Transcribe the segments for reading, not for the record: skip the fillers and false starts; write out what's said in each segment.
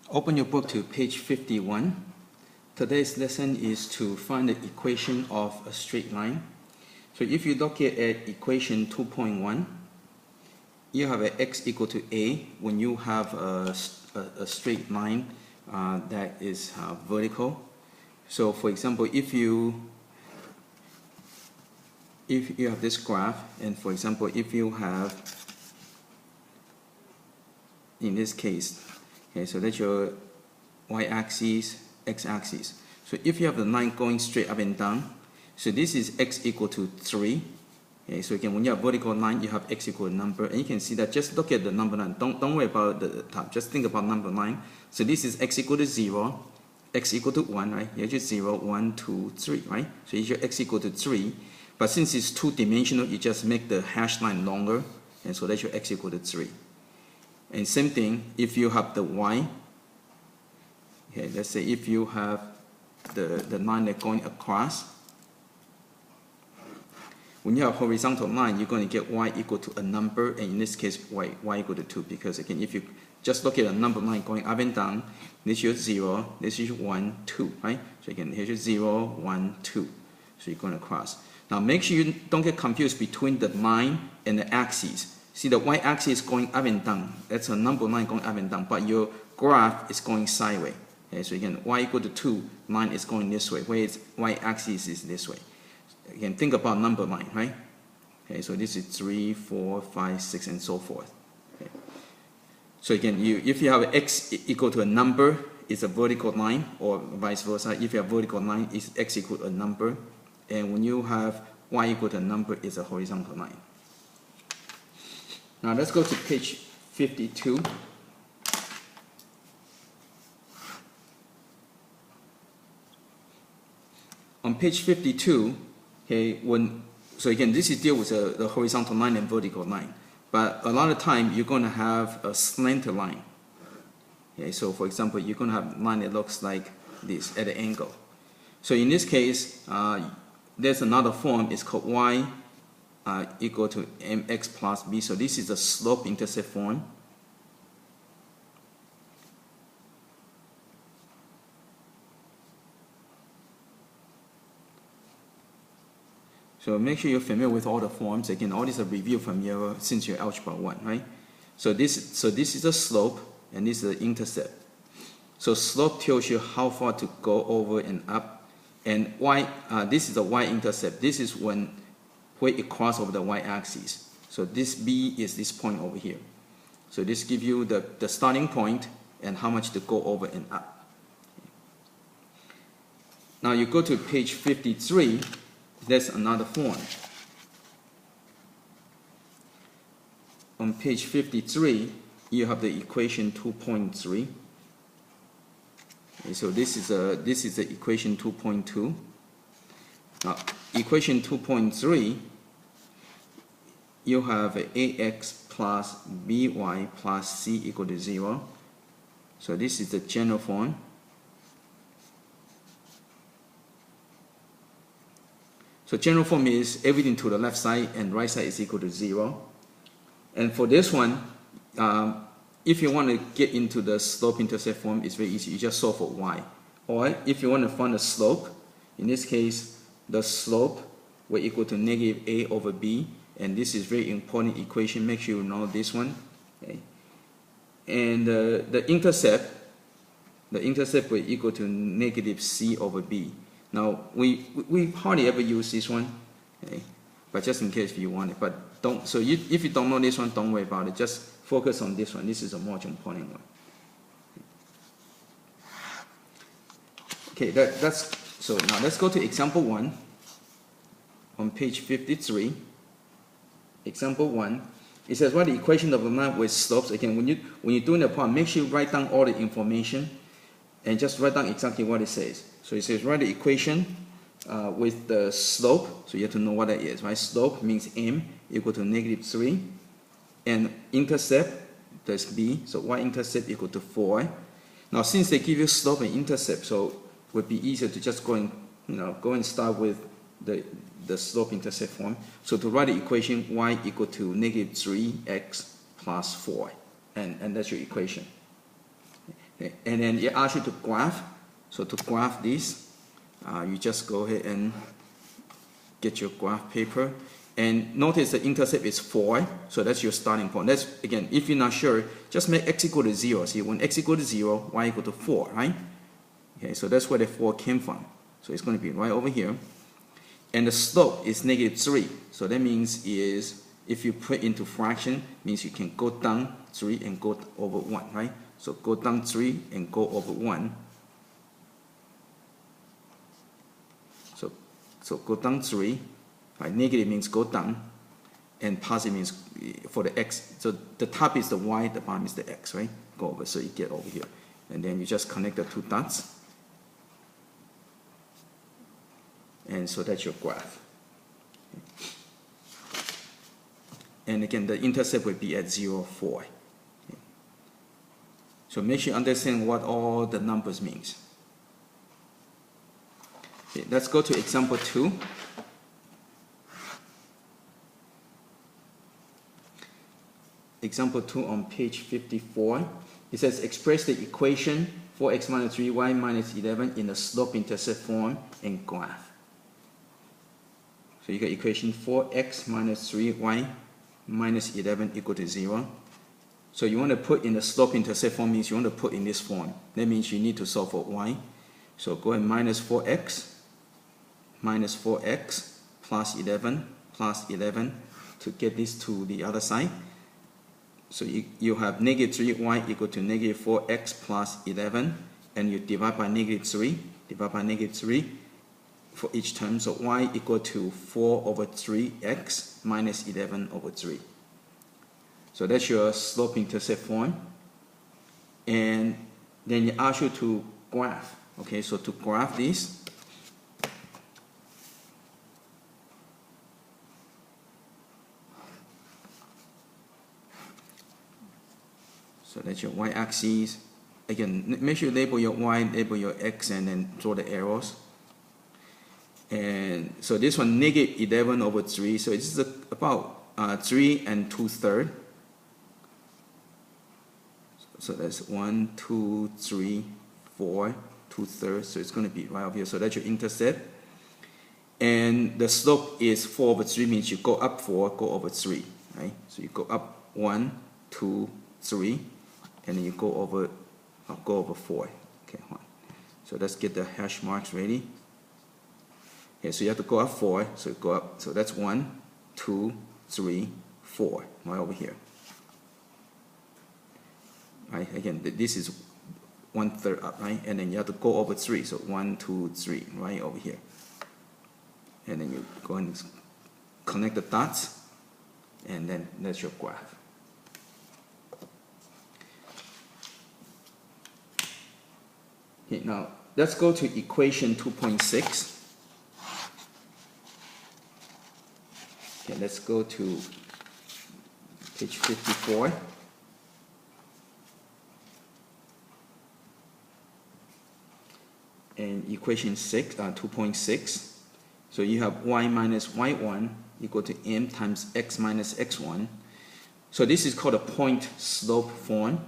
Open your book to page 51. Today's lesson is to find the equation of a straight line. So if you look at equation 2.1, you have a x equal to a when you have a straight line that is vertical. So for example, if you have this graph, and for example, if you have, in this case, okay, so that's your y-axis, x-axis. So if you have the line going straight up and down, so this is x equal to 3. Okay, so again, when you have vertical line, you have x equal to number, and you can see that. Just look at the number line. Don't worry about the top. Just think about number line. So this is x equal to 0, x equal to 1, right? Here's your 0, 1, 2, 3, right? So here's your x equal to 3. But since it's two-dimensional, you just make the hash line longer, and so that's your x equal to 3. And same thing, if you have the y, okay, let's say if you have the line that's going across, when you have horizontal line, you're going to get y equal to a number, and in this case, y equal to 2, because again, if you just look at a number line going up and down, this is your 0, this is your 1, 2, right? So again, here's your 0, 1, 2. So you're going to cross. Now make sure you don't get confused between the line and the axis. See, the y-axis is going up and down. That's a number line going up and down, but your graph is going sideways. Okay, so again, y equal to 2, line is going this way, whereas y-axis is this way. Again, think about number line, right? Okay, so this is 3, 4, 5, 6, and so forth. Okay. So again, if you have x equal to a number, it's a vertical line, or vice versa. If you have vertical line, it's x equal to a number, and when you have y equal to a number, it's a horizontal line. Now let's go to page 52. On page 52, okay, so again, this is deal with the horizontal line and vertical line. But a lot of time, you're going to have a slanted line. Okay, so for example, you're going to have a line that looks like this at an angle. So in this case, there's another form. It's called y equal to mx plus b. So this is the slope-intercept form. So make sure you're familiar with all the forms. Again, all these are reviewed from your since you're algebra 1, right? So this is a slope, and this is the intercept. So slope tells you how far to go over and up, and this is the y-intercept. This is where it crosses over the y-axis. So this b is this point over here. So this gives you the starting point and how much to go over and up. Now you go to page 53. That's another form. On page 53, you have the equation 2.3. Okay, so this is the equation 2.2. Now, equation 2.3, you have ax plus by plus c equal to 0. So this is the general form. So general form is everything to the left side and right side is equal to 0. And for this one, if you want to get into the slope-intercept form, it's very easy. You just solve for y. Or if you want to find the slope, in this case, the slope will equal to negative a over b. And this is very important equation. Make sure you know this one. Okay. And the intercept will equal to negative c over b. Now, we hardly ever use this one, okay? But just in case if you want it. But don't. So if you don't know this one, don't worry about it. Just focus on this one. This is a more important one. Okay, so now let's go to example 1 on page 53. Example 1. It says write the equation of a line with slopes. Again, when you're doing the problem, make sure you write down all the information and just write down exactly what it says. So it says write the equation with the slope. So you have to know what that is, right? Slope means m equal to negative 3. And intercept, that's b. So y-intercept equal to 4. Now since they give you slope and intercept, so it would be easier to just go and start with the slope-intercept form. So to write the equation, y equal to negative 3x plus 4. And that's your equation. Okay. And then it asks you to graph. So to graph this, you just go ahead and get your graph paper. And notice the intercept is 4, so that's your starting point. That's, again, if you're not sure, just make x equal to 0. See, when x equal to 0, y equal to 4, right? Okay, so that's where the 4 came from. So it's going to be right over here. And the slope is -3. So that means is, if you put into fraction, means you can go down 3 and go over 1, right? So go down 3 and go over 1. So go down 3. Right? Negative means go down, and positive means for the x. So the top is the y, the bottom is the x, right? Go over, so you get over here. And then you just connect the 2 dots. And so that's your graph. And again, the intercept will be at 0, 4. So make sure you understand what all the numbers means. Okay, let's go to example 2. Example 2 on page 54. It says express the equation 4x minus 3y minus 11 in the slope-intercept form and graph. So you got equation 4x minus 3y minus 11 equal to 0. So you want to put in the slope-intercept form, means you want to put in this form. That means you need to solve for y. So go ahead, minus 4x plus 11 to get this to the other side. So you have -3y equal to -4x plus 11, and you divide by -3 for each term. So y equal to 4 over 3x minus 11 over 3. So that's your slope-intercept form. And then it asks you to graph. Okay, so to graph this, so that's your y-axis. Again, make sure you label your y, label your x, and then draw the arrows. And so this one, -11 over 3. So it's about 3 2/3. So that's 1, 2, 3, 4, 2/3. So it's going to be right over here. So that's your intercept. And the slope is 4 over 3, means you go up 4, go over 3. Right? So you go up 1, 2, 3. And then you go over 4. Okay, so let's get the hash marks ready. Okay, so you have to go up 4. So go up. So that's 1, 2, 3, 4, right over here. Right. Again, this is 1/3 up, right? And then you have to go over 3. So 1, 2, 3, right over here. And then you go and connect the dots, and then that's your graph. Okay, now let's go to equation 2.6. Okay, let's go to page 54. And equation 2.6. So you have y minus y1 equal to m times x minus x1. So this is called a point slope form.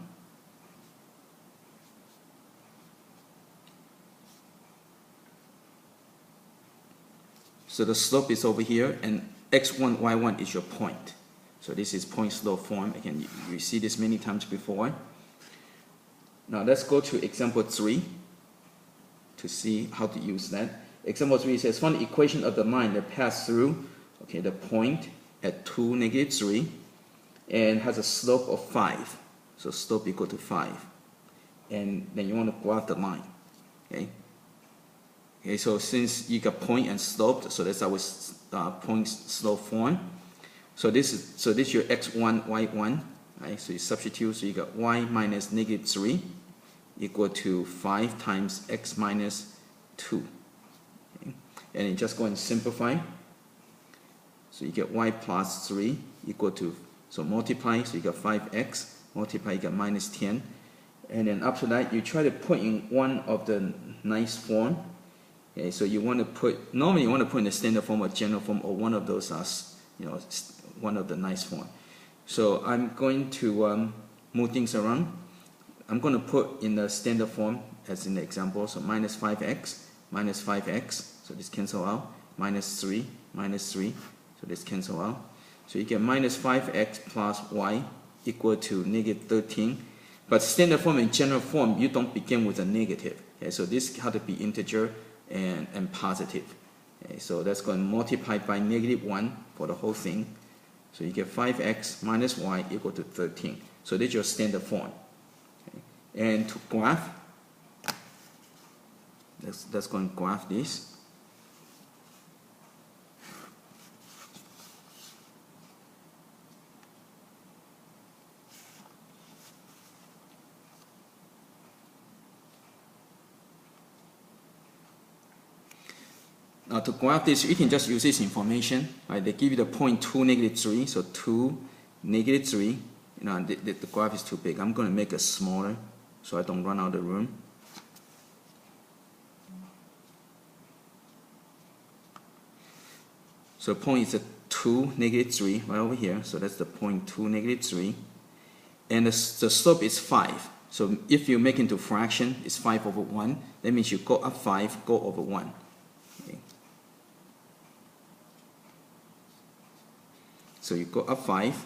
So the slope is over here, and x1, y1 is your point. So this is point slope form. Again, you see this many times before. Now let's go to example 3 to see how to use that. Example 3 says, find the equation of the line that passed through, okay, the point at 2, -3, and has a slope of 5. So slope equal to 5. And then you want to graph the line. Okay. Okay, so since you got point and slope, so that's our point slope form. So this is your x1, y1, right? So you substitute, so you got y minus -3 equal to 5 times x minus 2. Okay. And you just go and simplify. So you get y plus 3 equal to, so multiply, so you got 5x, multiply, you got minus 10. And then after that, you try to put in one of the nice form. Okay, so you want to put, normally you want to put in the standard form or general form or one of those, one of the nice form. So I'm going to move things around. I'm going to put in the standard form as in the example. So minus 5x, so this cancel out, minus 3, so this cancel out. So you get minus 5x plus y equal to negative 13. But standard form and general form, you don't begin with a negative. Okay, so this has to be integer and positive. Okay, so that's going to multiply by negative 1 for the whole thing. So you get 5x minus y equal to 13. So that's your standard form. Okay. And to graph, that's going to graph this. Now to graph this, you can just use this information. Right? They give you the point 2, negative 3. So 2, negative 3. You know, the graph is too big. I'm going to make it smaller so I don't run out of the room. So the point is a 2, negative 3 right over here. So that's the point 2, negative 3. And the slope is 5. So if you make it into fraction, it's 5 over 1. That means you go up 5, go over 1. Okay. So you go up 5.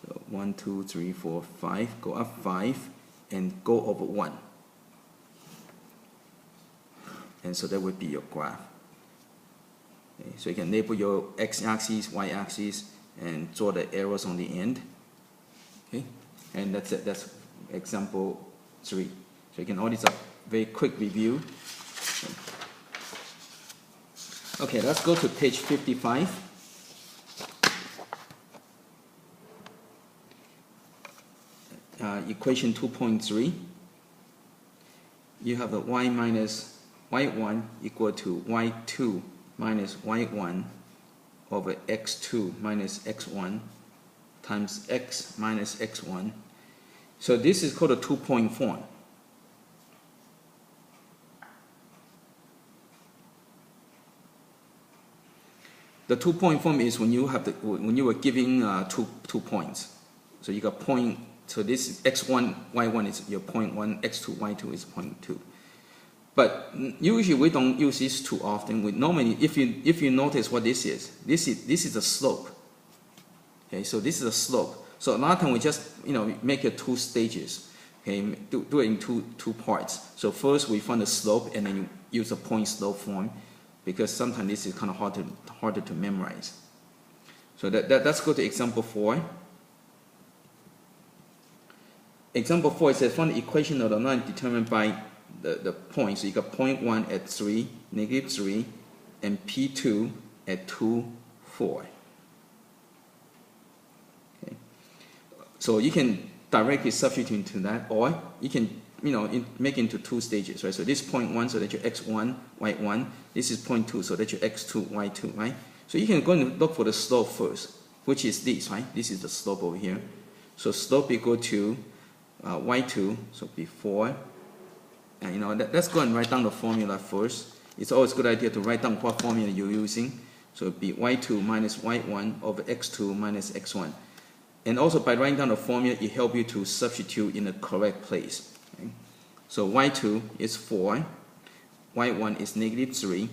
So 1, 2, 3, 4, 5. Go up 5 and go over 1. And so that would be your graph. Okay. So you can label your x-axis, y-axis, and draw the arrows on the end. Okay. And that's it. That's example 3. So you can all these up. Very quick review. Okay, let's go to page 55. Equation 2.3. You have the y minus y1 equal to y2 minus y1 over x2 minus x1 times x minus x1. So this is called a two-point form. The two-point form is when you were giving two points. So you got point. So this is x1, y1 is your point 1, x2, y2 is point 2. But usually we don't use this too often. We normally, if you notice what this is a slope. Okay, so this is a slope. So a lot of time we just make it 2 stages. Okay, do it in two parts. So first we find the slope and then you use a point slope form, because sometimes this is kind of harder to memorize. So let's go to example 4. Example 4 says find the equation of the line determined by the point. So you got point 1 at 3, negative 3, and P2 at 2, 4. Okay. So you can directly substitute into that, or you can make into 2 stages, right? So this point 1, so that's your x1, y1. This is point 2, so that's your x2, y2, right? So you can go and look for the slope first, which is this, right? This is the slope over here. So slope equal to y2, so before, and let's go and write down the formula first. It's always a good idea to write down what formula you're using. So it'd be y2 minus y1 over x2 minus x1. And also by writing down the formula, it helps you to substitute in the correct place. Okay? So y2 is 4, y1 is negative 3,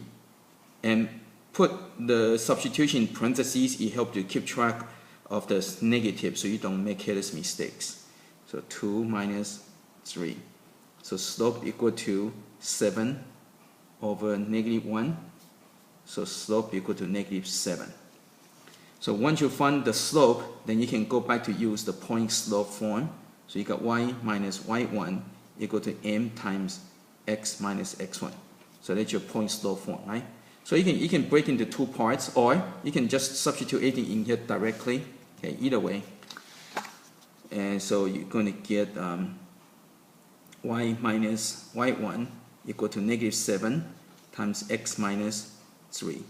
and put the substitution in parentheses. It helps you keep track of the negative so you don't make careless mistakes. So 2 minus 3. So slope equal to 7 over negative 1. So slope equal to negative 7. So once you find the slope, then you can go back to use the point slope form. So you got y minus y1 equal to m times x minus x1. So that's your point slope form, right? So you can break into 2 parts, or you can just substitute anything in here directly. Okay, either way. And so you're going to get y minus y1 equal to negative 7 times x minus 3.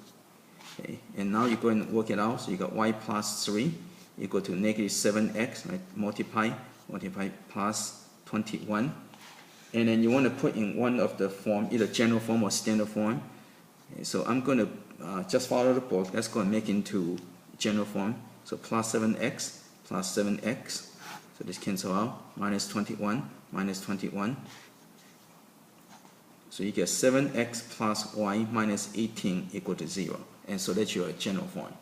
Okay, and now you're going to work it out. So you got y plus 3 equal to negative 7x, right? Multiply plus 21. And then you want to put in one of the form, either general form or standard form. Okay, so I'm going to just follow the book. Let's go and make into general form. So plus 7x plus 7x. So this cancel out, minus 21, minus 21. So you get 7x plus y minus 18 equal to 0. And so that's your general form.